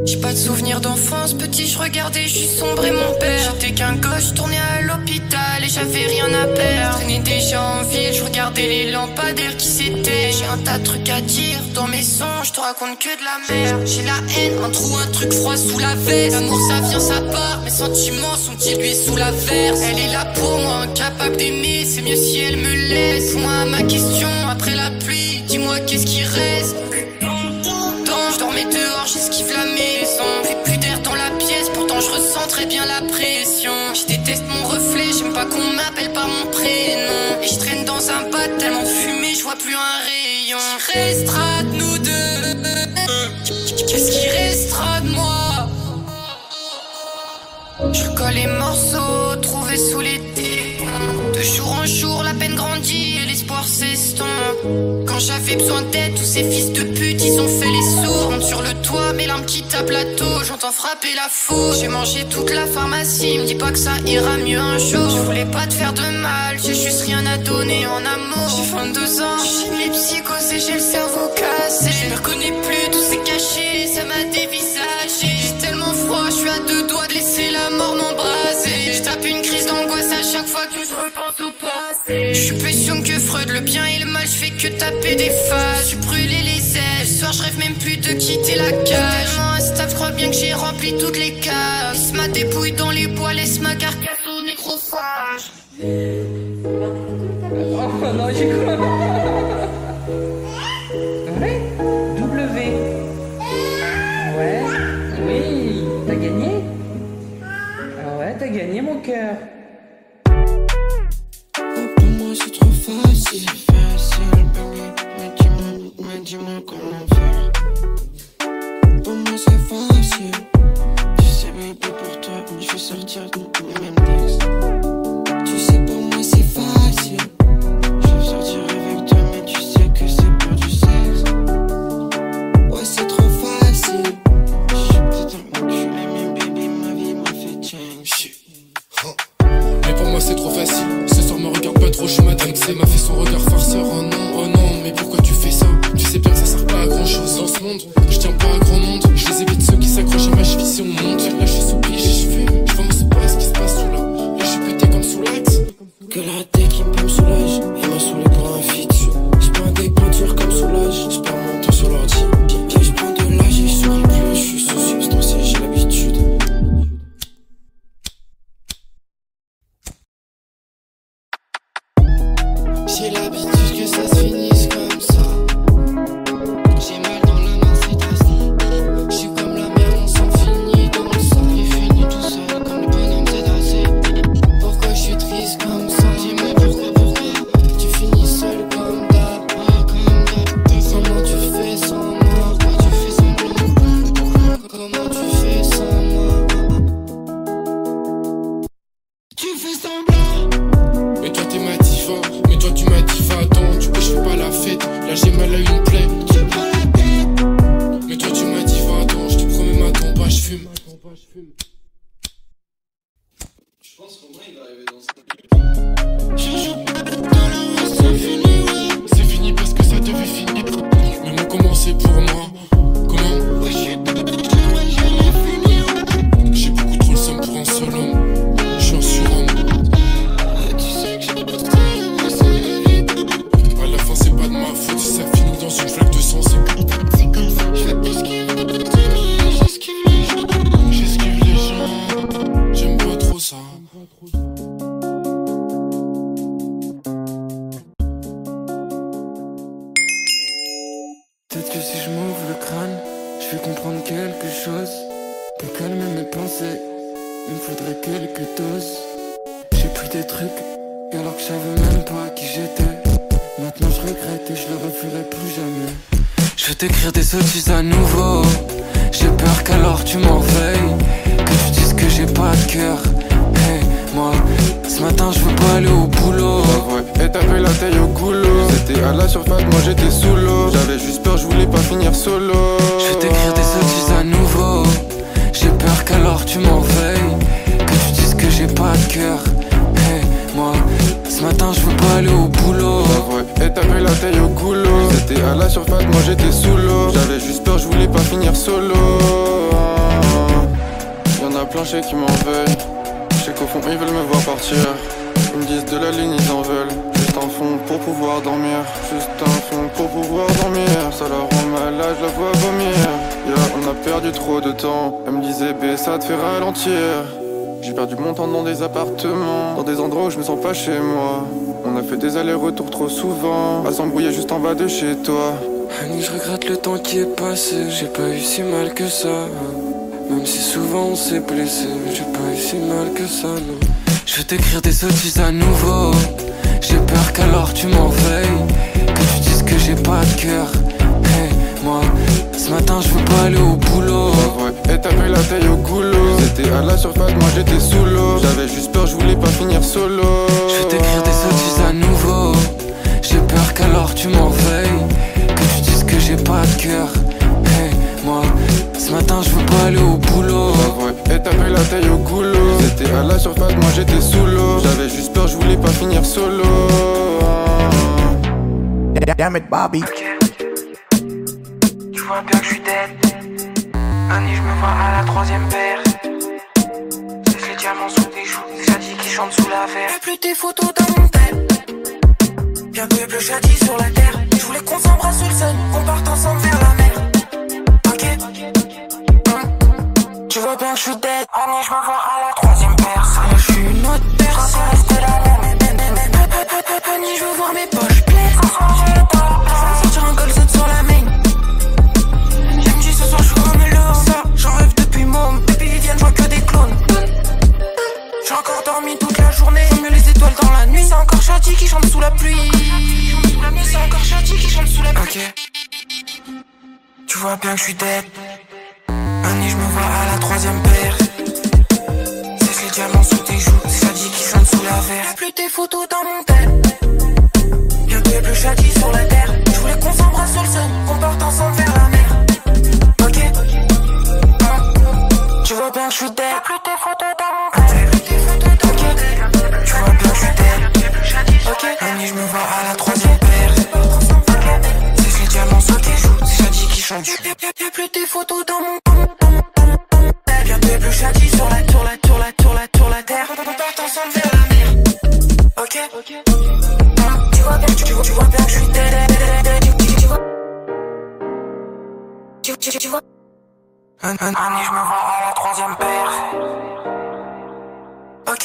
J'ai pas de souvenirs d'enfance, petit je regardais juste sombrer mon père. J'étais qu'un gosse, je tournais à l'hôpital et j'avais rien à perdre. Je traînais déjà en ville, je regardais les lampadaires qui s'étaient. J'ai un tas de trucs à dire, dans mes sons je te raconte que de la merde. J'ai la haine, un trou, un truc froid sous la veste. L'amour ça vient, ça part, mes sentiments sont dilués sous la verse. Elle est là pour moi, incapable d'aimer, c'est mieux si elle me laisse. Moi à ma question, après la pluie, dis-moi qu'est-ce qui reste. Je dormais dehors, j'esquive la maison. J'ai plus d'air dans la pièce, pourtant je ressens très bien la pression. Je déteste mon reflet, j'aime pas qu'on m'appelle par mon prénom. Et je traîne dans un bas tellement fumé, je vois plus un rayon. Restera de nous deux, qu'est-ce qui restera de moi? Je recolle les morceaux trouvés sous l'été. De jour en jour, la peine grandit et l'espoir s'estompe. Quand j'avais besoin d'aide, tous ces fils de pute, ils ont fait les sourds. Monte sur le toit, mes larmes qui tapent la taux, j'entends frapper la foudre. J'ai mangé toute la pharmacie, me dis pas que ça ira mieux un jour. Je voulais pas te faire de mal, j'ai juste rien à donner en amour. J'ai 22 ans, j'ai les psychoses et j'ai le cerveau cassé. Je me reconnais plus, tout s'est caché, ça m'a dévisagé. J'ai tellement froid, je suis à deux doigts de laisser la mort m'embraser. Je tape une crise d'angoisse à chaque fois que je repense au passé. Je suis plus young que Freud, le bien et le mal, je fais que taper des phases. Je brûlé les ailes, ce soir je rêve même plus de quitter la cage. Tellement instable, je crois bien que j'ai rempli toutes les cases. Laisse ma dépouille dans les bois, laisse ma carcasse au nécrophage. Oh non, j'ai quoi? Ouais, W. Ouais, oui, t'as gagné? Ah ouais, t'as gagné mon cœur. Pour moi c'est trop facile, baby. Mais dis-moi comment faire. Pour moi c'est facile. Tu sais, baby, pour toi, je vais sortir de même texte. Tu sais, pour moi c'est facile. Je veux sortir avec toi, mais tu sais que c'est pour du sexe. Ouais, c'est trop facile. Je suis peut-être un enculé, mais baby, ma vie m'a fait change. Mais pour moi c'est trop facile. Ce soir me regarde pas trop, je suis matrixé. M'a fait son regard farceur, oh non, mais pourquoi tu fais ça? Tu sais bien que ça sert pas à grand chose dans ce monde. Je tiens pas à grand monde, je les évite ceux qui s'accrochent à ma cheville si on monte. Là je suis sous pige, je fume, je pense pas à ce qui se passe sous là. Là je suis pété comme sous l'axe. Que la tête qui me soulage, il m'a saoulé pour un feat. J'prends des peintures comme soulage, j'perds mon temps sur l'ordi. Je prends de l'âge et je souris plus, je suis sous substance et j'ai l'habitude. J'ai l'habitude que ça se finisse comme ça. J'ai mal dans la main, c'est assez. Je suis comme la mer, on s'en finit dans le sang. J'ai fini tout seul comme le bonhomme c'est assez. Pourquoi je suis triste comme ça? Dis-moi pourquoi tu finis seul comme d'hab, comme d'hab. Comment tu fais sans moi? Pourquoi tu fais semblant? Comment tu fais sans moi? Tu fais semblant. Mais toi t'es ma diva, mais toi tu m'as dit va attends. Du coup je fais pas la fête, là j'ai mal à une plaie. Tu prends la tête. Mais toi tu m'as dit va attends, je te promets m'attends pas, je fume. Je pense qu'au moins il va arriver dans ça. Je joue dans la main, c'est fini, ouais. C'est fini parce que ça devait finir. Mais moi comment c'est pour moi? Comment? Ouais, je suis ouais, je l'ai fini, ouais. J'ai beaucoup trop le seum pour un seul homme. Je suis un surhomme. Tu sais que j'ai bossé, mais c'est évident. À la fin c'est pas de ma faute si ça finit dans une flaque de sang. C'est comme ça, je vais esquiver les amis, j'esquive les gens. J'esquive les gens. J'aime pas trop ça. Peut-être que si je m'ouvre le crâne, je vais comprendre quelque chose. Pour calmer mes pensées, il me faudrait quelques doses. J'ai pris des trucs, alors que je savais même pas qui j'étais. Maintenant je regrette et je le referai plus jamais. Je vais t'écrire des sottises à nouveau. J'ai peur qu'alors tu m'en veuilles, que tu dises que j'ai pas de cœur. Hey, moi, ce matin je veux pas aller au boulot. Ouais, et taper la taille au goulot. C'était à la surface, moi j'étais sous l'eau. J'avais juste peur, je voulais pas finir solo. Je vais t'écrire des sottises à nouveau. J'ai peur qu'alors tu m'en veuilles, que tu dises que j'ai pas de cœur. Hey, moi, Ce matin je veux pas aller au boulot. Et t'avais la taille au goulot. C'était à la surface, moi j'étais sous l'eau. J'avais juste peur, je voulais pas finir solo. Y'en a plein chez qui m'en veulent. J'sais qu'au fond ils veulent me voir partir. Ils me disent de la ligne, ils en veulent. Juste un fond pour pouvoir dormir. Juste un fond pour pouvoir dormir. Ça leur rend malade, je la vois vomir. On a perdu trop de temps. Elle me disait B, ça te fait ralentir. J'ai perdu mon temps dans des appartements, dans des endroits où je me sens pas chez moi. On a fait des allers-retours trop souvent, à s'embrouiller juste en bas de chez toi. Annie, je regrette le temps qui est passé. J'ai pas eu si mal que ça. Même si souvent on s'est blessé, j'ai pas eu si mal que ça, non. Je vais t'écrire des sottises à nouveau. J'ai peur qu'alors tu m'en veuilles, que tu dises que j'ai pas de cœur. Hey, moi, ce matin je veux pas aller au boulot. Et t'avais la taille au goulot. C'était à la surface, moi j'étais sous l'eau. J'avais juste peur, je voulais pas finir solo. Je vais t'écrire des sottises à nouveau. J'ai peur qu'alors tu m'en veuilles, que tu dises que j'ai pas de cœur. Hey, moi, ce matin je veux pas aller au boulot. Et t'avais la taille au goulot. C'était à la surface, moi j'étais sous l'eau. J'avais juste peur, je voulais pas finir solo. Damn it, Bobby. Tu vois bien que je suis dead. Annie, je me vois à la troisième paire. C'est les diamants sous tes joues, des Shadi qui chantent sous la verre. Y'a plus tes photos dans mon tel. Bientôt y'a plus Shadi sur la terre. Je voulais qu'on s'embrasse sur le sun, qu'on parte ensemble vers la mer. Ok, tu vois bien que je suis dead. Annie, je me vois à la troisième paire. Ça, là, je suis une autre personne. Rester la même. Annie, je veux voir mes poches pleines. Je vais sortir un colset sur la main. J'ai me dit ce soir, je suis comme l'eau. Ça, j'en rêve depuis môme. Depuis ils viennent, je vois que des clones. J'ai encore dormi toute la journée. J'aime mieux les étoiles dans la nuit. C'est encore Shadi qui chante sous la pluie. C'est encore Shadi qui chante sous la pluie. Ok, tu vois bien que je suis dead. Annie, je me vois à la troisième paire. C'est les diamants sous tes joues. C'est Shadi qui chante sous la verre. Y'a plus tes photos dans mon tel. Bientôt y'a plus Shadi sur la terre. Je voulais qu'on s'embrasse sur le sun, qu'on parte ensemble vers la mer. Ok, tu vois bien que je suis dead. Y'a plus tes photos dans mon tel. Ok, tu vois bien que je suis dead. Ok, Annie, je me vois à la troisième paire. C'est les diamants sous tes joues. C'est Shadi qui chante. Y'a plus tes photos dans mon tel. Bientôt y'a plus Shadi sur la terre. On part ensemble vers la mer. Ok, tu vois bien que je suis dead. Tu vois Annie, je me vois à la troisième paire. Ok.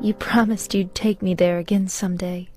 You promised you'd take me there again someday,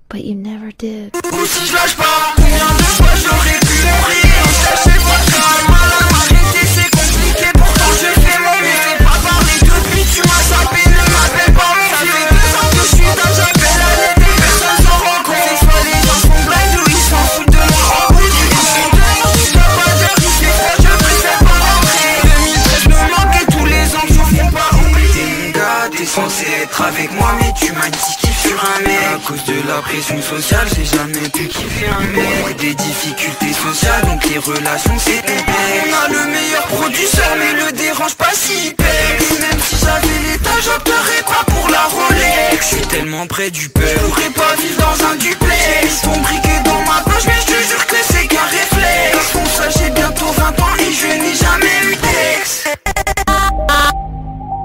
but you never did. Si je lâche pas, combien de fois j'aurais pu mourir. Sachez pas que mal à m'arrêter, c'est compliqué. Pourtant je fais mon mieux. Je t'ai pas parlé depuis, tu m'as sapé, ne m'appelle pas mon vieux. Ça fait 2 ans que je suis dans, j'appelle à l'aide et personne s'en rend compte. C'est soit les gens sont blind ou ils s'en foutent de moi. En bout du je suis dehors, je dois pas dire qui c'est froid, je préfère pas rentrer. 2013 me manque et tous les ans je fais pas oublier. Mon gars, t'es censé être avec moi, mais tu m'as dit sur un mec. À cause de la pression sociale, j'ai jamais pu kiffer un mec. Des difficultés sociales, donc les relations c'est complexe. On a le meilleur producteur, mais le dérange pas si il pèse. Même si j'avais l'état, j'opterais pas pour la Rolex. Je suis tellement près du peur, je pourrais pas vivre dans un duplex. Ils sont briqués dans ma poche, mais je te jure que c'est qu'un réflexe. Pour ça j'ai bientôt 20 ans et je n'ai jamais eu d'ex.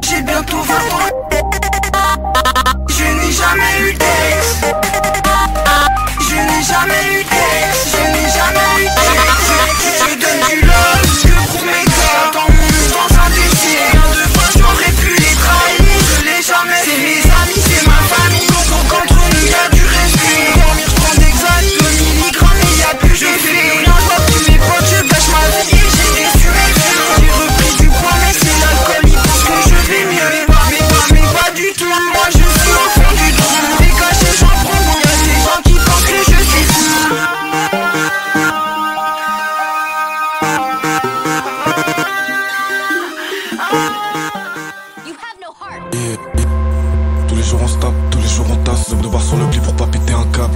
J'ai bientôt 20 ans. Je n'ai jamais eu d'ex. Je n'ai jamais eu d'ex. Je n'ai jamais eu d'ex. Je donne du love que pour mes gars. Dans mon monde, dans un décès. Bien de fois j'aurais pu les trahir. Je l'ai jamais. C'est mes amis, c'est ma famille. Contre nous y'a du respect. Dormir, je prends des xanis. 2 milligrammes et y'a plus je fais rien. Je vois plus mes potes, je gâche ma vie et j'ai déçu mes vieux. J'ai repris du poids mais c'est l'alcool, il pense que je vais mieux. Mais pas du tout. Moi je suis au fond du trou. T'es caché, j'en prends. Y'a des gens qui pensent que je suis fou. Tous les jours on se tape, tous les jours on tasse. Je devoir sur le pli pour pas péter un câble.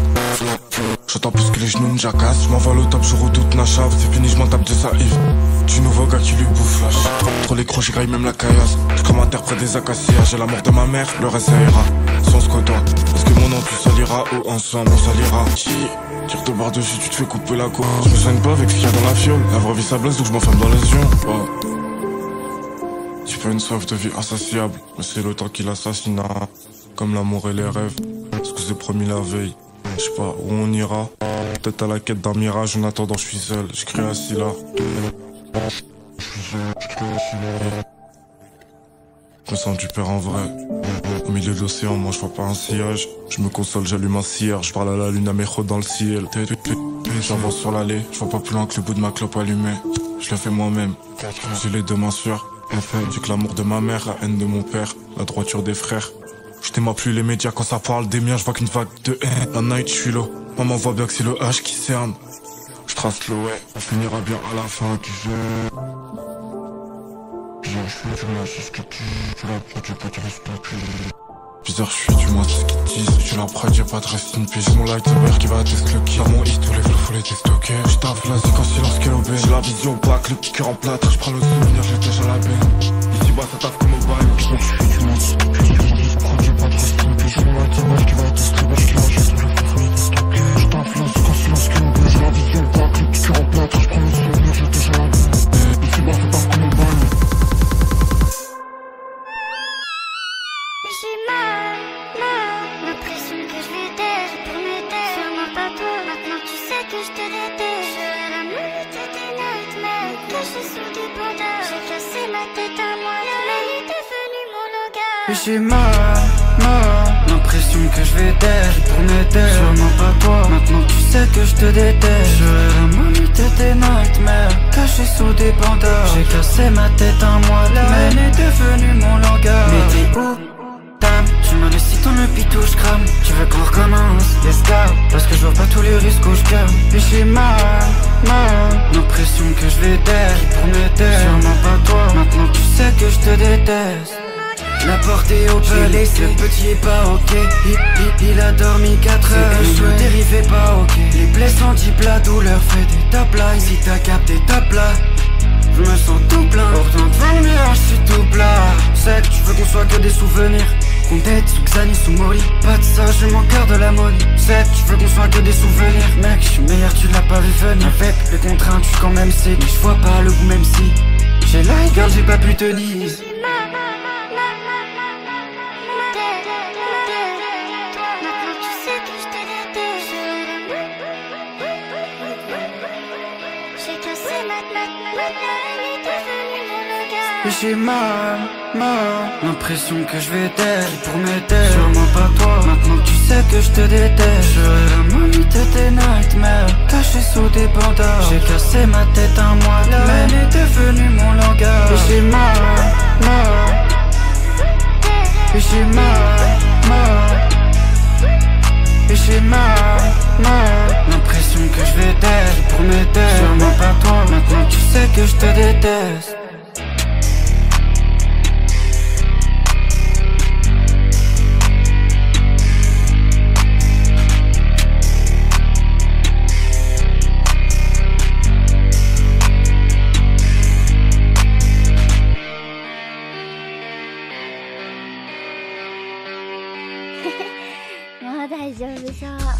J'entends plus que les genoux me jacassent. Je m'envole au top, je redoute Nacha. C'est fini, je m'en tape de ça Yves. Du nouveau gars qui lui bouffe là. Trop les crocs, j'égraille même la caillasse. J'crame à terre près des acacias. J'ai la mort de ma mère, le reste ça ira. Sans se côtoie. Est-ce que mon nom tu salira ou ensemble on salira? Tire de barre dessus, tu te fais couper la côte. Je me soigne pas avec ce qu'il y a dans la fiole. La vraie vie ça blesse donc je m'enferme dans les yeux. Oh. J'ai pas une soif de vie insatiable, mais c'est le temps qui l'assassinera. Comme l'amour et les rêves, ce que c'est promis la veille. Je sais pas où on ira. Peut-être à la quête d'un mirage, en attendant je suis seul. Je crie assis là. Je me sens du père en vrai. Au milieu de l'océan, moi je vois pas un sillage. Je me console, j'allume un cire. Je parle à la lune, à mes routes dans le ciel. J'avance sur l'allée, je vois pas plus loin que le bout de ma clope allumée. Je le fais moi-même, j'ai les deux mains sûres. J'ai que l'amour de ma mère, la haine de mon père, la droiture des frères. Je t'aime plus les médias quand ça parle des miens, je vois qu'une vague de haine. La night, je suis là, maman voit bien que c'est le H qui cerne. Je trace le ouais, on finira bien à la fin qui veut. Bizarre, je suis du moins, c'est ce que tu la prends, j'ai pas de respect. Bizarre, je suis du moins, c'est ce qu'ils disent. Tu la prends, j'ai pas de reste une pige. Mon lightsaber qui va tester le kill. Mon hit, tous les flots, faut les déstocker. Je tape la zik en silence, qu'elle obéit. J'ai la vision opaque, le kicker en plâtre. Je prends le souvenir, j'ai déjà la baie. Ici bas, ça tape comme au bail. Bizarre, je suis du moins, je prends, j'ai pas de reste une pige. Mon lightsaber qui va tester le kill. J'ai tous les flots, faut les déstocker. Je tape la zik en silence, qu'elle obéit. J'ai la vision opaque, le kicker en plâtre. Je prends le souvenir, j'ai déjà la baie. Ici bas, ça tape comme au bail. J'ai mal, l'impression que je vais taire pour m'aider. Sûrement pas toi, maintenant tu sais que je te déteste. Je suis la minute des nightmares, caché sous des bandages. J'ai cassé ma tête à moi, mais il est devenu mon langage. J'ai mal, l'impression que je vais taire pour m'aider. Sûrement pas toi, maintenant tu sais que je te déteste. Je suis la minute des nightmares, caché sous des bandages. J'ai cassé ma tête à moi, mais il est devenu mon langage. Mais t'es où? Tu m'as laissé dans le pitou, je crame. Tu veux qu'on recommence, let's go. Parce que je vois pas tous les risques où je calme. Et j'ai mal, l'impression que je vais taire pour m'aider. Sûrement pas toi, maintenant tu sais que je te déteste. La porte est open, le petit est pas ok. Il a dormi 4 heures, le dérivé pas ok. Les plaies sont type la douleur fait des tapes là. Ici t'as capté tape là. Je me sens tout plein, pourtant devant le mirage je suis tout plat. C'est que tu veux qu'on soit que des souvenirs. Qu'on t'aide sous Xani, sous Mori. Pas de ça, je m'en cœur de la mode. C'est que tu veux qu'on soit que des souvenirs. Mec, je suis meilleur, tu l'as pas vu venir. Avec les contraintes, je suis quand même sick. Mais je vois pas le goût même si j'ai la gueule, j'ai pas pu tenir. J'ai mal, l'impression que je vais taire pour m'aider. Sûrement pas toi, maintenant tu sais que je te déteste. Je suis la mamie des nightmares, caché sous des bandages. J'ai cassé ma tête un mois là, mais elle est devenue mon langage. Et j'ai mal, et j'ai mal, et j'ai mal, l'impression que je vais taire pour m'aider. Sûrement pas toi, maintenant tu sais que je te déteste.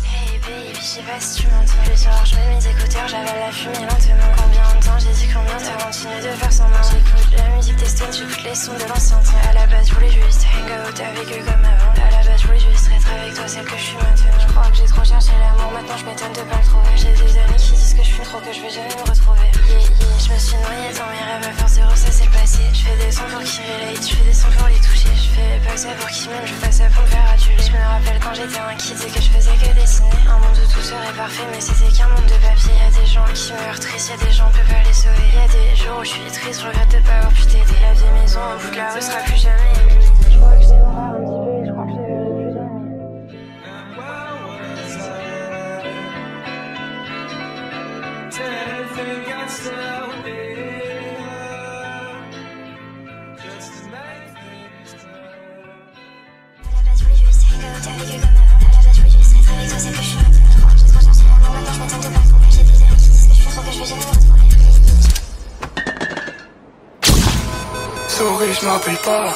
Hey baby, je sais pas si tu m'entends. Le soir, je mets mes écouteurs, j'avale la fumée lentement. Combien de temps j'ai dit combien t'as continué de faire semblant. J'écoute la musique des stones, j'écoute les sons de l'enceinte. À la base, je voulais juste hang out avec eux comme avant. À la base, je voulais juste être avec toi, celle que je suis maintenant. Je crois que j'ai trop cherché l'amour, maintenant je m'étonne de pas le trouver. J'ai des amis qui disent que je fume trop, que je vais jamais me retrouver. Je me suis noyée dans mes rêves à force de ressasser le passé. Je fais des sons pour qu'ils relate, je fais des sons pour les toucher. Je fais pas ça pour qu'ils m'aiment, je fais ça pour me faire aduler. Je me rappelle quand j'étais un kid et que je faisais que dessiner. Un monde où tout serait parfait, mais c'était qu'un monde de papier. Y'a des gens qui meurent tristes, y'a des gens peut pas les sauver. Y'a des jours où je suis triste, je regrette de pas avoir pu t'aider. La vieille maison au bout de la rue sera plus jamais éliminée. Je crois que je t'aimerai un petit peu et je crois que je t'aimerai plus jamais. je me rappelle pas.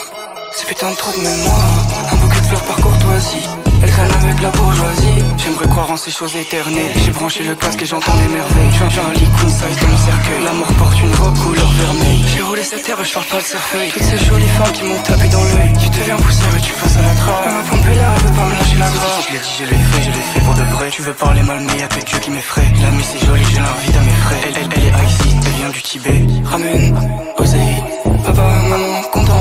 Ces putains de trous de mémoire. Un bouquet de fleurs par courtoisie. Elle traîne avec la bourgeoisie. J'aimerais croire en ces choses éternelles. J'ai branché le casque et j'entends des merveilles. J'ai un lit queen size dans mon cercueil. L'amour porte une robe couleur vermeille. J'ai roulé cette terre et je parle pas de cerfeuil. Toutes ces jolies femmes qui m'ont tapé dans l'œil. Tu deviens poussière et tu passes à la trappe. Elle m'a pompé là, elle veut pas me lâcher la grappe. Je l'ai dit, je l'ai fait pour de vrai. Tu veux parler mal mais y'a que Dieu qui m'effraie. L'ami c'est joli, je l'invite à mes frais. Elle est icy, elle vient du Tibet. Ramène, oseille, papa, maman, content.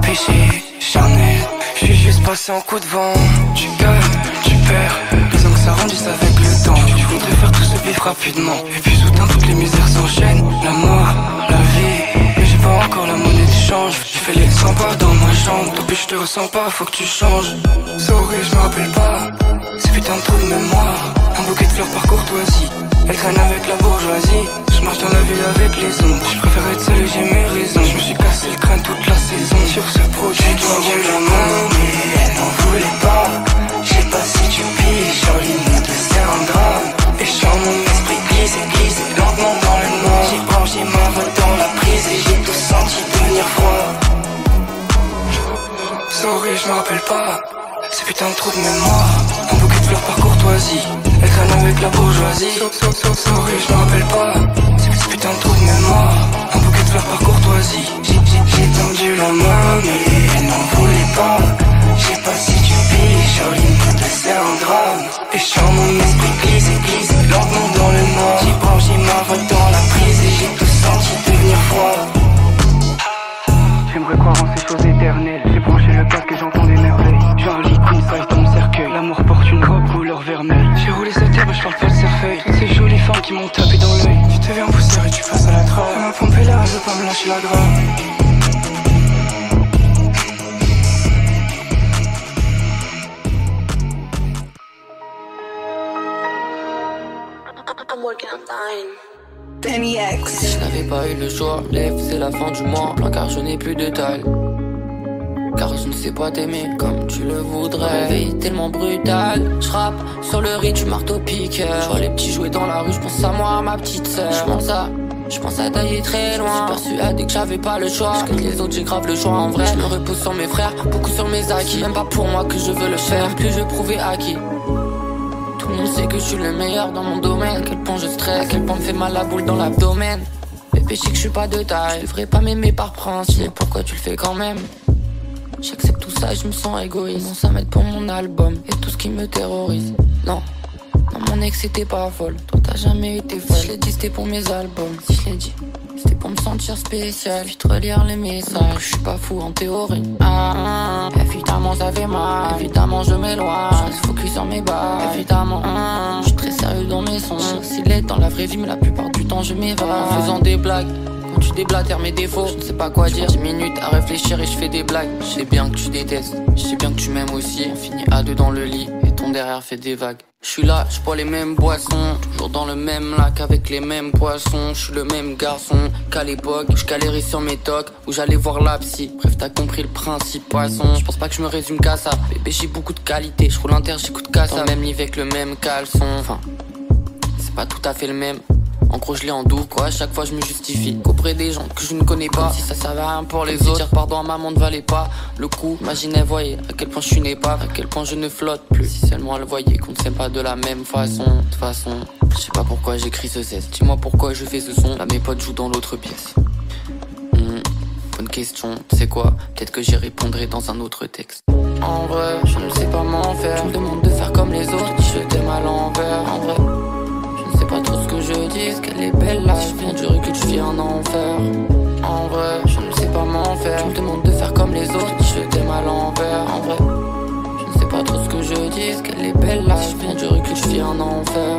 Péché, charnel. Je suis juste passé en coup de vent. Tu gagnes, tu perds. Disons que ça rendisse avec le temps. Tu voudrais faire tout ce bif rapidement. Et puis soudain toutes les misères s'enchaînent. La mort, la vie. Mais j'ai pas encore la monnaie de change. J'ai fait les 100 pas dans ma chambre. Tant pis je te ressens pas, faut que tu changes. Sorry, je me rappelle pas. Ces putains de trous de mémoire. Un bouquet de fleurs par courtoisie. Elle traîne avec la bourgeoisie. Je marche dans la ville avec les ombres. Je préfère être seul et j'ai mes raisons. Je me suis cassé le crâne toute la saison. Sur ce produit, j'ai tendu la main, mais elle n'en voulait pas. Je sais pas si tu piges, sur l'île de c'est un drame. Et je sens mon esprit glisser lentement dans le noir. J'ai branché ma voix dans la prise et j'ai tout senti devenir froid. Sorry, je me rappelle pas. Ces putains de trous de mémoire. Un bouquet de fleurs par courtoisie. Elle traîne avec la bourgeoisie. Sorry, je me rappelle pas. Ces putains de trous de mémoire. Un bouquet de fleurs par courtoisie. J'ai tendu la main mais elle n'en voulait pas. Je sais pas si tu piges, sur l'île de c'est un drame. Et je sens mon esprit glisse lentement dans le noir. J'ai branché ma voix dans la prise et j'ai tout senti devenir froid. J'aimerais croire en ces choses éternelles. J'ai branché le casque et j'entends des merveilles. J'ai un lit queen size dans mon cercueil. L'amour porte une robe couleur vermeille. J'ai roulé cette terre et je parle pas de cerfeuil. Toutes ces jolies femmes qui m'ont tapé dans l'œil. Tu deviens poussière et tu passes à la trappe. Elle m'a pompé là, elle veut pas me lâcher la grappe. Penny X. Si je n'avais pas eu le choix, lève, c'est la fin du mois. Plein car je n'ai plus de taille. Car je ne sais pas t'aimer comme tu le voudrais. Vie tellement brutale. Je rappe sur le riz du marteau-piqueur. Je vois les petits jouer dans la rue, je pense à moi, à ma petite sœur. Je pense à tailler très loin. Je suis persuadé que j'avais pas le choix. Je connais les autres, j'ai grave le choix en vrai. Je me repose sur mes frères, beaucoup sur mes acquis. Même pas pour moi que je veux le faire, plus je veux prouver à qui. Tout le monde sait que je suis le meilleur dans mon domaine. À quel point je stresse, à quel point me fait mal la boule dans l'abdomen. Bébé, je sais que je suis pas de taille. Je devrais pas m'aimer par principe. Pourquoi tu le fais quand même? J'accepte tout ça et je me sens égoïste. Non, ça m'aide pour mon album et tout ce qui me terrorise. Non, mon ex c'était pas folle. Toi t'as jamais été folle. Si je l'ai dit c'était pour mes albums. Si je l'ai dit c'était pour me sentir spécial. Puis te relire les messages. Je suis pas fou en théorie. Évidemment ça fait mal. Évidemment je m'éloigne. Je reste focus sur mes balles. Évidemment je suis très sérieux dans mes sons. Je suis aussi laid dans la vraie vie mais la plupart du temps je m'évade. En faisant des blagues. Quand tu déblatères mes défauts, je ne sais pas quoi dire. 10 minutes à réfléchir et je fais des blagues. Je sais bien que tu détestes, je sais bien que tu m'aimes aussi. On finit à deux dans le lit et ton derrière fait des vagues. Je suis là, je bois les mêmes boissons, toujours dans le même lac avec les mêmes poissons. Je suis le même garçon qu'à l'époque, je galérais sur mes tocs où j'allais voir la psy. Bref, t'as compris le principe, poisson. Je pense pas que je me résume qu'à ça. Bébé, j'ai beaucoup de qualité, je roule inter, j'écoute qu'à ça. Dans le même lit avec le même caleçon. Enfin, c'est pas tout à fait le même. En gros je l'ai en doux quoi, à chaque fois je me justifie qu'auprès des gens que je ne connais pas. Comme si ça servait à rien pour les autres. Dire pardon à maman ne valait pas le coup. Imaginez, voyez à quel point je suis n'épave, à quel point je ne flotte plus. Si seulement elle voyait qu'on ne s'aime pas de la même façon. De toute façon, je sais pas pourquoi j'écris ce cesse. Dis-moi pourquoi je fais ce son. Là mes potes jouent dans l'autre pièce. Bonne question, c'est quoi? Peut-être que j'y répondrai dans un autre texte. En vrai, je ne sais pas m'en faire. Tu me demandes de faire comme les autres, je t'aime à l'envers. En vrai, je sais pas trop ce que je dis, est-ce qu'elle est belle là? Je viens du rue que tu vis en enfer. En vrai, je ne sais pas m'en faire. Tu me demandes de faire comme les autres, je t'aime à l'envers. En vrai, je ne sais pas trop ce que je dis, est-ce qu'elle est belle là? Je viens du rue que tu vis en enfer.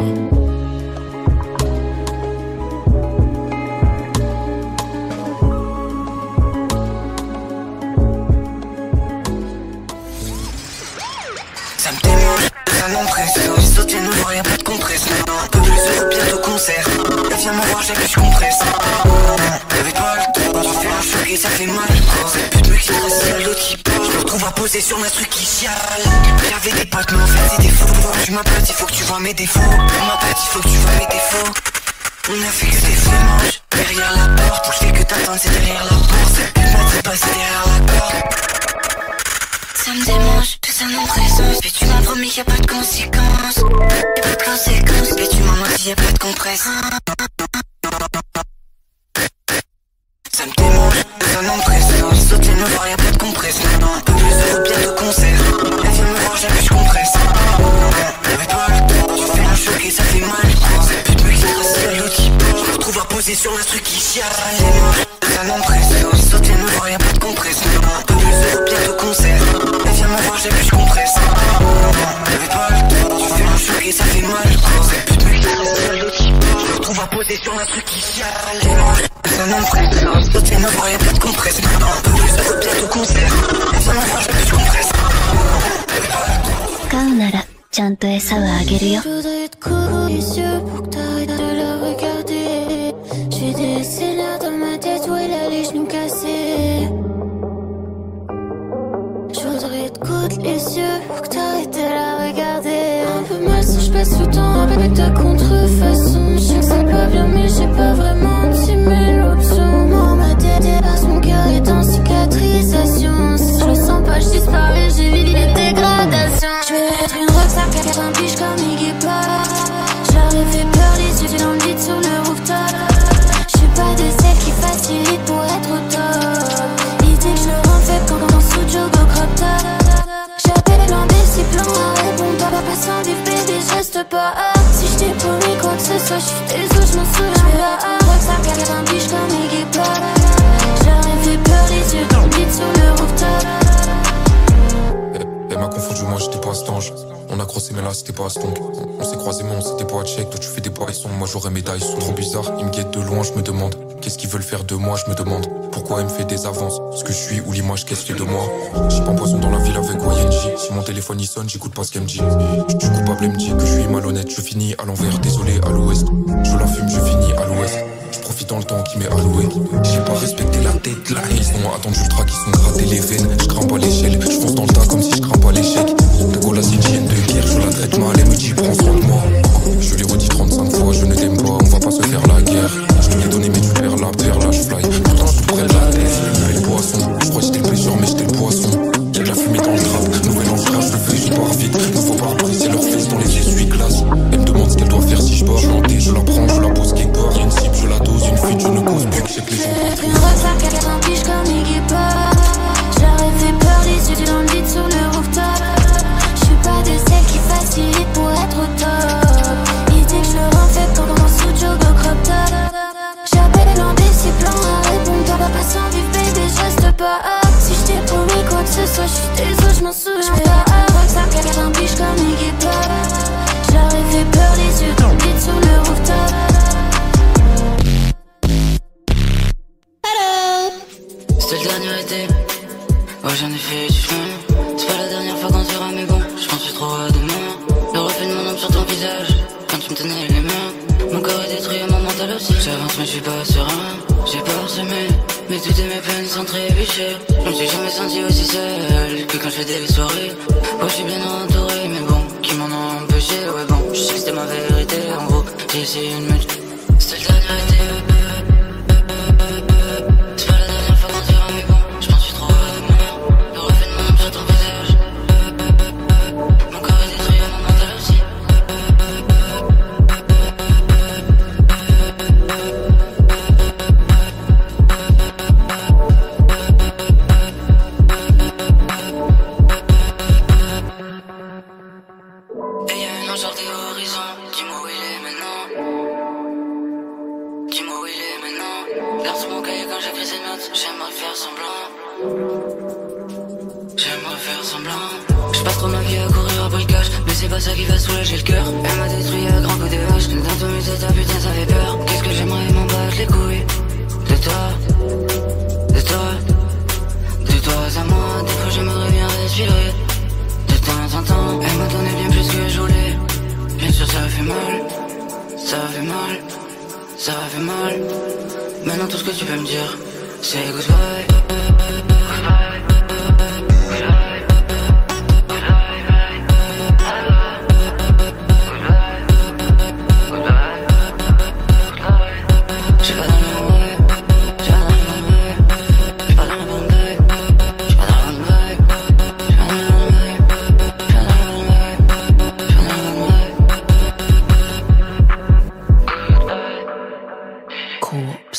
Ça me démange, ça m'empresse. J'ai sauté, ne vois rien, pas de compresse. Un peu plus heureux, bientôt concert. Viens me voir, j'ai que je compresse. Avec toi le temps, tu fais un choc et ça fait mal. Cette pute me quitte, c'est l'autre qui parle. Je me retrouve à poser sur ma truc qui chiale. J'avais des potes, mais en fait c'est des faux. Tu m'appelles, il faut que tu vois mes défauts. Tu m'appelles, il faut que tu vois mes défauts. On a fait que des frémanges derrière la porte. Je fais que t'attendre, c'est derrière la porte. Elle m'a dit pas, c'est derrière la porte. Ça me démange, tout ça m'empressance. Puis tu m'as promis qu'il y a pas de conséquences. Y'a pas de conséquences. Puis tu m'as menti, y'a pas de compresse. Ça me démange, tout ça m'empressance. Saute viens me voir, y'a pas de compresse. Un peu plus de route, bientôt concert. Elle vient me voir, j'ai plus, j'compresse. Y'avait pas le temps, tu fais un choc et ça fait mal. Cette pute me quitte, c'est l'autre qui part. Je me retrouve à poser sur un truc qui chiale. Ça m'empressance, saute viens me voir, y'a pas de compresse. Un peu plus de route, bientôt concert. Elle vient me voir, j'ai plus, j'compresse. Y'avait pas le temps, tu fais un choc et ça fait mal. Cette pute me quitte, c'est l'autre qui part. Je me retrouve à poser sur un truc qui chiale. Ça m'empressance, saute viens me voir, y'a pas de compresse. Un peu plus de route, bientôt concert. Elle vient me voir, j'ai plus, j'compresse. 買うならちゃんと餌はあげるよ Je voudrais te coller les yeux pour que t'arrêtes de la regarder. J'ai des scénarios dans ma tête où elle a les genoux cassés. Je voudrais te coller les yeux pour que t'arrêtes de la regarder. Un peu mal si je passe le temps avec ta contrefaçon. Je sais que c'est pas bien mais j'ai pas vraiment timé l'option. Moi ma tête dépasse, mon cœur est en cicatrisation. Si je le sens pas, je disparais, j'ai vécu les dégradations. Je vais être une rockstar qui a un biche comme Iggy Pop. J'aurais fait peur, les yeux dans le vide sur le rooftop. J'suis pas de celle qui facilite pour être au top. L'idée que je le rends faible quand on sous jog au crop top. J'appelle l'ambéciplant à répondre pas, pas sans vivre bébé, je reste pas. Si j't'ai promis quoi que ce soit, j'suis désolé, j'm'en souviens pas. Rockstar qui a un biche comme Iggy Pop. J'aurais fait peur, les yeux dans le vide sur le rooftop. Elle m'a confondu, moi j'étais pas à cet ange. On a croisé mais là c'était pas à Stonk. On s'est croisé mais on s'était pas à check. Toi tu fais des bails, moi j'aurais mes dailles. Sont trop bizarres, ils me guettent de loin, je me demande qu'est-ce qu'ils veulent faire de moi, je me demande pourquoi elle me fait des avances. Ce que je suis ou l'image qu'elle fait de moi. J'ai pas un poisson dans la ville avec YNJ. Si mon téléphone il sonne, j'écoute pas ce qu'elle me dit. Je suis coupable, elle me dit que je suis malhonnête. Je finis à l'envers, désolé à l'ouest. Je la fume, je finis à l'ouest. Je profite dans le temps qui m'est alloué. J'ai pas respecté la deadline. Ils ont attendu le track, ils sont grattés les veines. Je grimpe pas l'échelle, je fonce dans le tas comme si je grimpe pas l'échec. De Gaulle à Sétienne de guerre, je la traite mal. Elle me dit prends soin de moi. Je lui redis 35 fois, je ne t'aime pas, on va pas se faire la guerre. Je te l'ai donné mais tu perds la paire, là je fly. Pourtant je te prends de la tête, je le poisson. Je crois que j'étais le pêcheur mais j'étais le poisson. Y'a de la fumée dans le trap, nouvel ancrage, je le fais, je pars vite. Ne faut pas briser leurs fesses dans les essuie-glaces. Elle me demande ce qu'elle doit faire si je pars. Je l'entends, je la prends, je la pose quelque part. Y'a une cible, je la dose, une fuite, je ne cause plus que j'ai que les gens. Je vais être une rockstar qui a un biche comme Iggy Pop. J'aurais fait peur, les yeux dans le vide sur le rooftop. J'suis pas de celle qui facilite pour être au top. L'idée que je le rends faible quand on sous jog au crop top. J'appelle l'ambéciplant à répondre pas sans vivre bébé, je reste pas. Si j't'ai promis quoi que ce soit, j'suis désolé, j'm'en souviens pas. Rockstar qui a un biche comme Iggy Pop. J'aurais fait peur, les yeux dans le vide sur le rooftop. C'était le dernier été, ouais j'en ai fait du chemin. C'est pas la dernière fois qu'on sera mais bon, je pense que trop à demain. Le reflet de mon nom sur ton visage, quand tu me tenais les mains. Mon corps est détruit, mon mental aussi. J'avance mais je suis pas serein, j'ai pas semé. Mais toutes mes peines sont trébuchées. Je me suis jamais senti aussi seul que quand je fais des soirées. Oh je suis bien entouré mais bon, qui m'en ont empêché. Ouais bon, je sais que c'était ma vérité en gros. J'ai essayé de me... C'était le dernier été. Ça fait mal. Maintenant tout ce que tu peux me dire, c'est goodbye.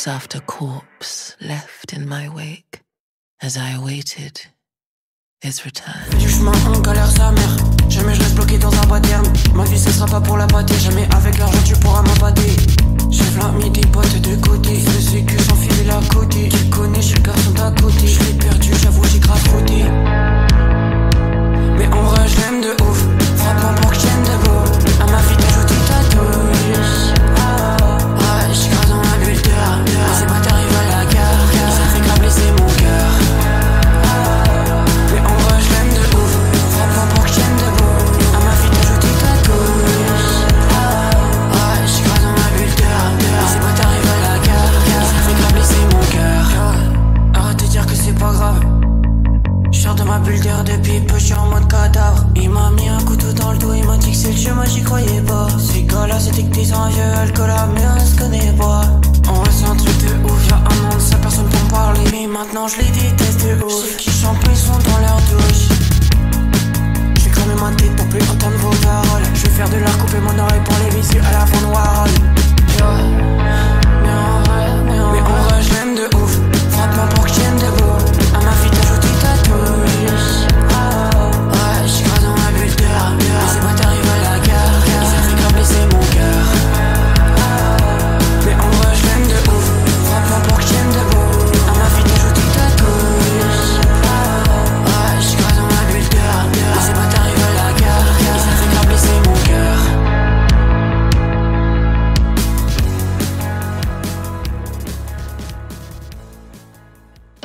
soft a corpse left in my wake as I awaited its return. Du chemin en galère sa mère. Jamais je reste bloqué dans un bas terme. Ma vie ce sera pas pour la pâter. Jamais avec l'argent tu pourras m'abader. J'ai mis des potes de côté. Le sécu sans filer à côté. Tu connais, j'ai le garçon d'à côté. Je l'ai perdu, j'avoue j'ai grave fauté. Mais en vrai je l'aime de ouf. Frappe-moi pour que je tienne debout. À ma vie t'ajouter ta touche. Ouais, j'écrase dans la bulle de c'est pas t'arrives à la gare. Ça fait grave blesser mon cœur. Mais en vrai je l'aime de ouf. Frappe-moi pour que je tienne debout. À ma vie t'ajouter ta touche. Ouais, j'écrase dans la bulle de c'est pas t'arrives à la gare. Ça fait grave blesser mon cœur. Arrête de dire que c'est pas grave. J'sors de ma bulle d'air depuis peu, j'suis en mode cadavre. Il m'a mis un couteau dans le dos, il m'a dit que c'est le jeu, moi j'y croyais pas. Ces gars-là c'était que des envieux, alcoolable, mais on se connaît pas. En vrai c'est un truc de ouf, y'a un an de ça personne t'en parlait. Mais maintenant je les déteste de ouf. Ceux qui chantent ils sont dans leur douche. J'vais cramer ma tête pour plus entendre vos paroles. J'vais faire de l'art, couper mon oreille pour les viser à la fin noire. Mais en vrai je l'aime de ouf. Frappe-moi pour que je tienne debout. À ma vie t'ajouter ta touche. Ouais, j'écrase dans la bulle d'air. C'est pas t'arrives à la gare. Ça fait grave blesser mon cœur. Mais en vrai je l'aime de ouf. Frappe-moi pour que je tienne debout. À ma vie t'ajouter ta touche. Ouais, j'écrase dans la bulle d'air. C'est pas t'arrives à la gare. Ça fait grave blesser mon cœur.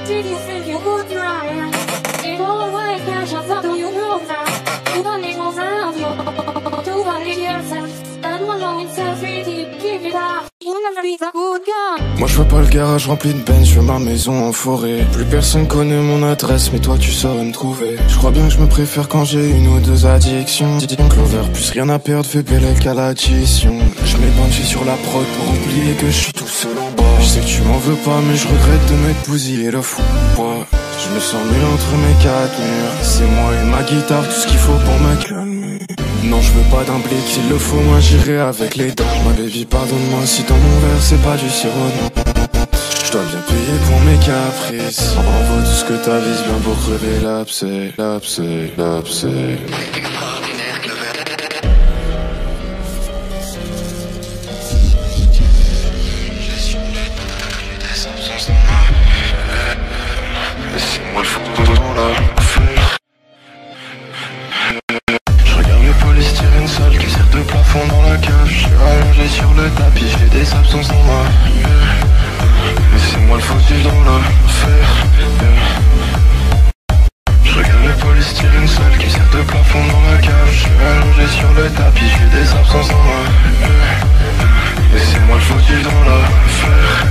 Did you think you would try? It all right, cash, I thought you know that. You don't need more than you. Do what it yourself. And one long in self-pity, give it up. You'll never be the good guy. Moi je veux pas le garage rempli de benz, je veux ma maison en forêt. Plus personne connaît mon adresse, mais toi tu saurais me trouver. Je crois bien que je me préfère quand j'ai une ou deux addictions. Clover, plus rien à perdre, fait belle qu'à l'addition. Je mets bandé sur la prod pour oublier que je suis tout seul en bas. Je sais que tu m'en veux pas, mais je regrette de m'être bousillé le fou. Ouais. Je me sens nul entre mes quatre murs. C'est moi et ma guitare, tout ce qu'il faut pour me calmer. Non, je veux pas d'un blick, s'il le faut, moi j'irai avec les dents. Ma baby, pardonne-moi si dans mon verre c'est pas du sirop, non. Je dois bien payer pour mes caprices. Envoie tout ce que t'as vise bien pour crever l'abcès, l'abcès, l'abcès. Laissez-moi le fond dans l'affaire. Je regarde le polystyrène sale qui sert de plafond dans la cave. Je suis allongé sur le tapis, j'ai des absences dans ma. Laissez-moi le foutu dans l'affaire. Je regarde le polystyrène sale qui sert de plafond dans la cave. Je suis allongé sur le tapis, j'ai des absences dans ma. Laissez-moi le foutu dans l'affaire.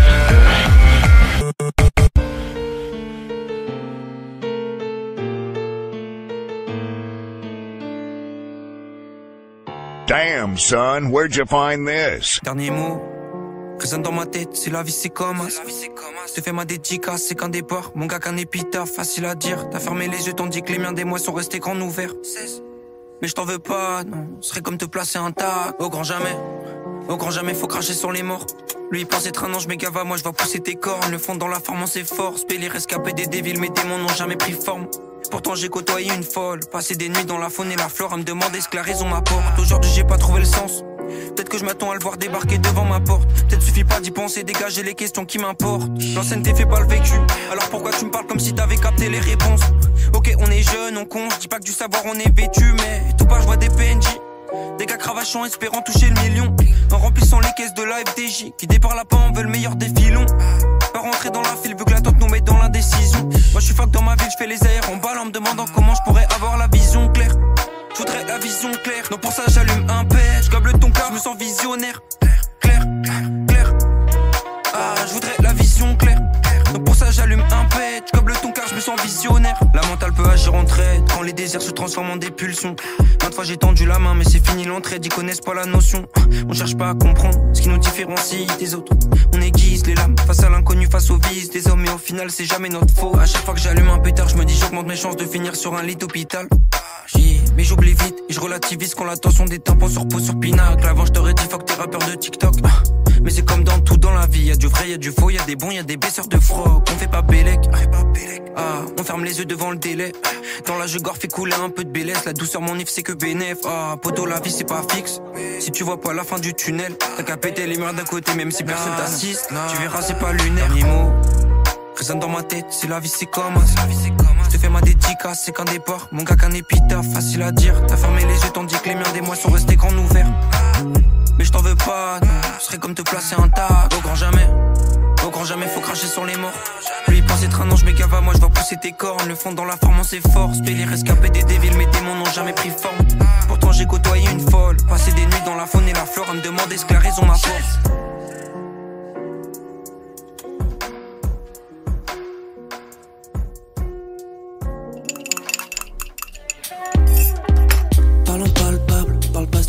Damn, son, where'd you find this? Dernier mot, résonne dans ma tête, c'est la vie, c'est comme as. Je te fais ma dédicace, c'est qu'un départ. Mon gars qu'un épitaphe, facile à dire. T'as fermé les yeux tandis que les miens des mois sont restés grands ouverts. Mais je t'en veux pas, non, ce serait comme te placer un tag. Au grand jamais, faut cracher sur les morts. Lui il pense être un ange, mais gava, moi je vais pousser tes cornes. Le fond dans la forme, on s'efforce. Pélir, rescapé des dévils, mes démons n'ont jamais pris forme. Pourtant j'ai côtoyé une folle, passé des nuits dans la faune et la flore à me demander ce que la raison m'apporte. Aujourd'hui j'ai pas trouvé le sens. Peut-être que je m'attends à le voir débarquer devant ma porte. Peut-être suffit pas d'y penser, dégager les questions qui m'importent. L'ancienneté fait pas le vécu, alors pourquoi tu me parles comme si t'avais capté les réponses? Ok on est jeune, on compte, je dis pas que du savoir on est vêtu. Mais tout part je vois des PNJ, des gars cravachants espérant toucher le million. En remplissant les caisses de la FDJ, qui départ la pas, on veut le meilleur des filons. Pas rentrer dans la file vu que l'attente nous met dans l'indécision. Moi je suis fuck dans ma ville, je fais les airs en balle en me demandant comment je pourrais avoir la vision claire. Je voudrais la vision claire, non pour ça j'allume un pet. Je gable ton car, je me sens visionnaire. Clair. Ah, je voudrais la vision claire. Donc pour ça j'allume un pet. Je gable ton car, je me sens visionnaire. La mentale peut agir en traite quand les désirs se transforment en des pulsions. 20 fois j'ai tendu la main mais c'est fini l'entraide, ils connaissent pas la notion. On cherche pas à comprendre ce qui nous différencie des autres. On aiguise les lames face à l'inconnu, face aux vices des hommes. Et au final c'est jamais notre faute. À chaque fois que j'allume un pétard, je me dis j'augmente mes chances de finir sur un lit d'hôpital. Mais j'oublie vite et je relativise quand l'attention des tympans se repose sur pinacle. Avant je t'aurais dit fuck tes rappeurs de TikTok. Mais c'est comme dans tout dans la vie, y'a du vrai, y'a du faux, y'a des bons, y'a des baisseurs de froc. On fait pas bélec, ah, on ferme les yeux devant le délai. Dans la gore fait couler un peu de bélesse. La douceur mon if c'est que bénéf. Ah, poteau la vie c'est pas fixe. Si tu vois pas la fin du tunnel, t'as qu'à péter les murs d'un côté même si personne t'assiste. Tu verras c'est pas lunaire. Dernier mot résonne dans ma tête, si la vie c'est comme je te fais ma dédicace, c'est qu'un départ. Mon gars qu'un épitaphe, facile à dire. T'as fermé les yeux tandis que les miens des mois sont restés grands ouverts. Mais je t'en veux pas, non. Ce serait comme te placer un tas. Au grand jamais faut cracher sur les morts. Lui il pense être un ange mais gava, moi je vais pousser tes cornes. Le fond dans la forme on s'efforce. Pélir rescapé des dévils, mes démons n'ont jamais pris forme. Pourtant j'ai côtoyé une folle. Passer des nuits dans la faune et la flore à me demander ce que la raison m'apporte.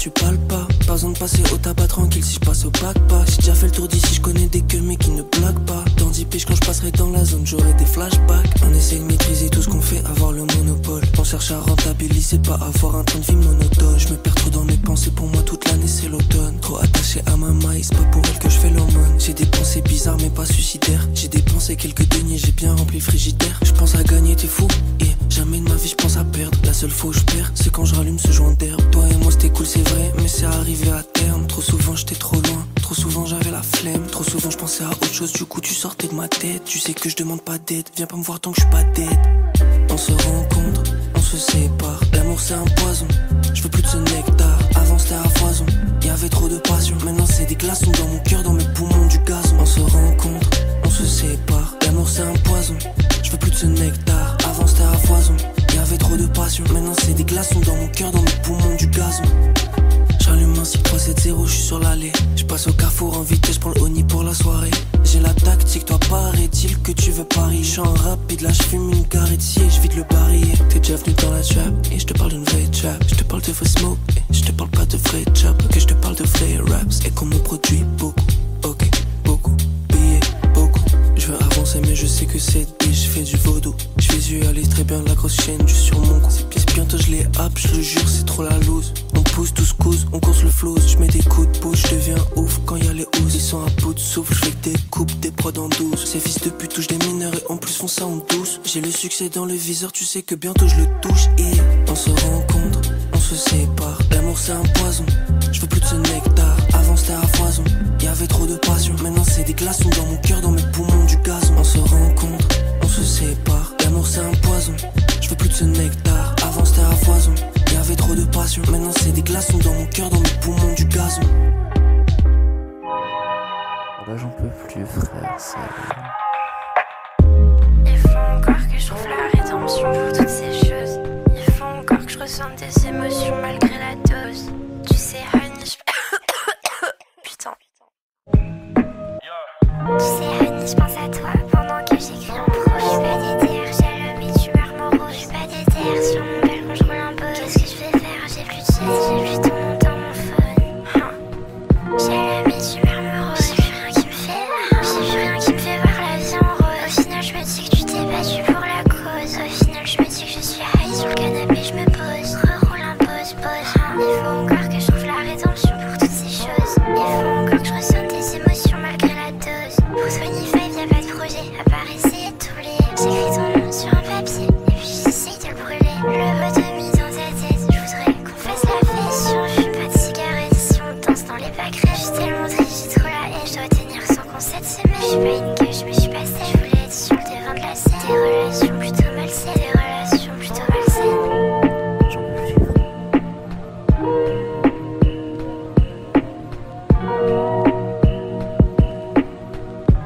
Tu parles pas, pas besoin de passer au tabac tranquille si je passe au backpack. J'ai déjà fait le tour d'ici, je connais des queues mais qui ne blaguent pas. Dans 10 piges quand je passerai dans la zone, j'aurai des flashbacks. On essaie de maîtriser tout ce qu'on fait, avoir le monopole. On cherche à rentabiliser, pas avoir un train de vie monotone. Je me perds trop dans mes pensées, pour moi toute l'année c'est l'automne. Trop attaché à ma maille, c'est pas pour elle que je fais l'aumône. J'ai des pensées bizarres mais pas suicidaires. J'ai dépensé quelques deniers, j'ai bien rempli le frigidaire. Je pense à gagner, t'es fou, yeah. Jamais de ma vie je pense à perdre. La seule fois où je perds, c'est quand je rallume ce joint d'herbe. Toi et moi c'était cool, c'est vrai, mais c'est arrivé à terme. Trop souvent j'étais trop loin, trop souvent j'avais la flemme. Trop souvent je pensais à autre chose, du coup tu sortais de ma tête. Tu sais que je demande pas d'aide, viens pas me voir tant que je suis pas dead. On se rencontre, on se sépare. L'amour c'est un poison, je veux plus de ce nectar. Avant c'était à foison, y'avait trop de passion. Maintenant c'est des glaçons dans mon cœur, dans mes poumons du gazon. On se rencontre, on se sépare. L'amour c'est un poison, je veux plus de ce nectar. Avant c'était à foison, y'avait trop de passion. Maintenant c'est des glaçons dans mon cœur, dans mes poumons du gazon. J'allume un 6-3-7-0, je suis sur l'allée. Je passe au carrefour en vitesse, je prends le Oni pour la soirée. J'ai la tactique, toi paraît-il que tu veux parier. Je suis en rapide, là je fume une carré de scie, je vide le barillet. T'es déjà venu dans la trap, et je te parle d'une vraie trap. Je te parle de vrai smoke, et je te parle pas de vrai job. Ok, je te parle de vrai raps, et qu'on me produit beaucoup. Ok, beaucoup, billets, beaucoup. Je veux avancer mais je sais que c'est dit, je fais du vaudou. Je fais yeux aller très bien, la grosse chaîne juste sur mon cou. Bientôt je les happe, je le jure c'est trop la loose. On pousse, tous cause, on course le flow. Je mets des coups de pouce, je deviens ouf quand y'a les housses. Ils sont à bout de souffle, je fais que des coupes, des prods en douce. Ces fils de pute touchent des mineurs et en plus font ça en douce. J'ai le succès dans le viseur, tu sais que bientôt je le touche. Et on se rencontre, on se sépare. L'amour c'est un poison, je veux plus de ce nectar. Avant c'était à foison, y'avait trop de passion. Maintenant c'est des glaçons dans mon cœur, dans mes poumons du gazon. On se rencontre, on se sépare. L'amour c'est un poison, je veux plus de ce nectar. Avant c'était à foison, y'avait trop de passion. Maintenant c'est des glaçons dans mon cœur, dans mes poumons du gazon. Là j'en peux plus frère, c'est... Il faut encore que je trouve la rédemption pour toutes ces choses. Il faut encore que je ressente des émotions malgré la dose. Tu sais honey, putain. Tu sais honey, je pense à toi pendant que j'écris en pro. Je suis pas déterre, j'ai le mythe, tu meurs morose. Je suis pas déterre, sur mon balcon je roule un peu. Qu'est-ce que je vais faire? J'ai plus de chaise, j'ai plus de monde dans mon phone. J'ai le mythe, tu meurs morose. J'ai plus rien qui me fait voir. J'ai plus rien qui me fait voir la vie en rose. Au final je me dis que tu t'es battu pour la cause. Au final je me dis que je suis high sur le canapé, je me pose. Reroule un pose. Il faut encore que je trouve la rédemption pour toutes ces choses. Il faut encore que je ressente des émotions malgré la dose. Pour 25 y'a pas de projet à part essayer de t'oublier. J'écris ton nom sur un papier et puis j'essaye de le brûler. Le mot de mise dans ta tête, je voudrais qu'on fasse la fête. Si on fume pas de cigarettes, si on danse dans les pâquerettes. Je suis tellement triste, j'ai trop la haine, je dois tenir sans qu'on cette semaine. Je suis pas une gueule, je me suis passée, je voulais être sur le devant de la scène. Des relations plutôt malsaines, des relations plutôt malsaines.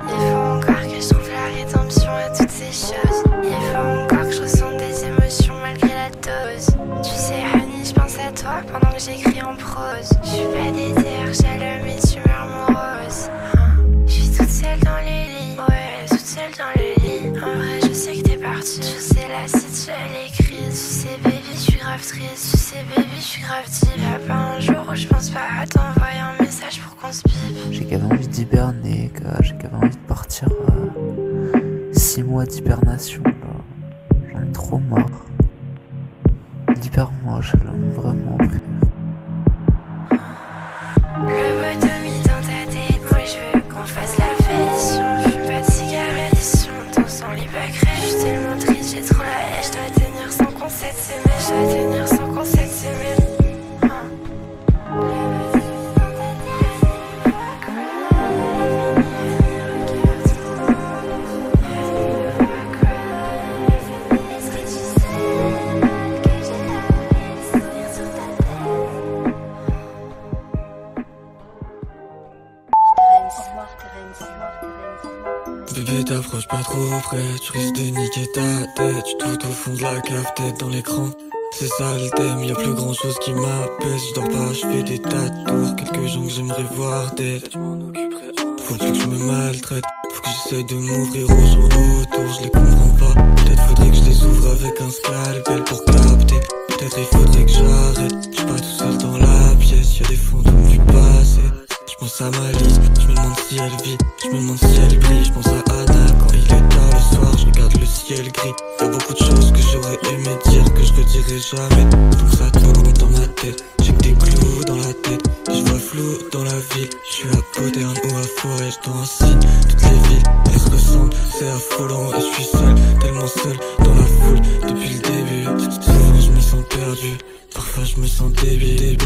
Il faut encore que je trouve la rédemption à toutes ces choses. Il faut encore que je ressente des émotions malgré la dose. Tu sais honey, je pense à toi pendant que j'écris en prose. Je suis pas déterre, j'ai le mythe, tu meurs morose. Je suis toute seule dans les lits, ouais, toute seule dans le lit. En vrai je sais que t'es partie, je sais là si tu l'écris. Tu sais baby, je suis grave triste, tu sais baby, je suis grave deep. Y'a pas un jour où je pense pas à t'envoyer un message pour qu'on se pipe. J'ai qu'avais envie d'hiberner, gars. J'ai qu'avais envie de partir 6 mois d'hibernation, là. J'en ai trop marre. Libère-moi, je l'aime vraiment, frère. Le mot de mise dans ta tête, moi je veux trop près, tu risques de niquer ta tête. Tu tout au fond de la cave, tête dans l'écran. C'est ça le thème, y'a plus grand chose qui m'apaise. Je dors pas, je fais des tas de tours. Quelques gens que j'aimerais voir dead. Faut plus que je me maltraite. Faut que j'essaye de m'ouvrir aux gens autour. Je les comprends pas. Peut-être faudrait que je les ouvre avec un scalpel pour capter. Peut-être il faudrait que j'arrête. Je suis pas tout seul dans la pièce. Y'a des fantômes du passé. Je pense à Malice, je me demande si elle vit. Je me demande si elle brille. Je pense à Anna quand il est tard le soir. Je regarde le ciel gris. Y'a beaucoup de choses que j'aurais aimé dire que je redirai jamais. Donc ça tourne dans ma tête. J'ai que des clous dans la tête. Je vois flou dans la ville. Je suis à Poterne ou à Forêt. Je t'en signe. Toutes les villes elles se ressemblent. C'est affolant et je suis seul, tellement seul dans la foule depuis le début. Souvent je me sens perdu. Parfois je me sens débile.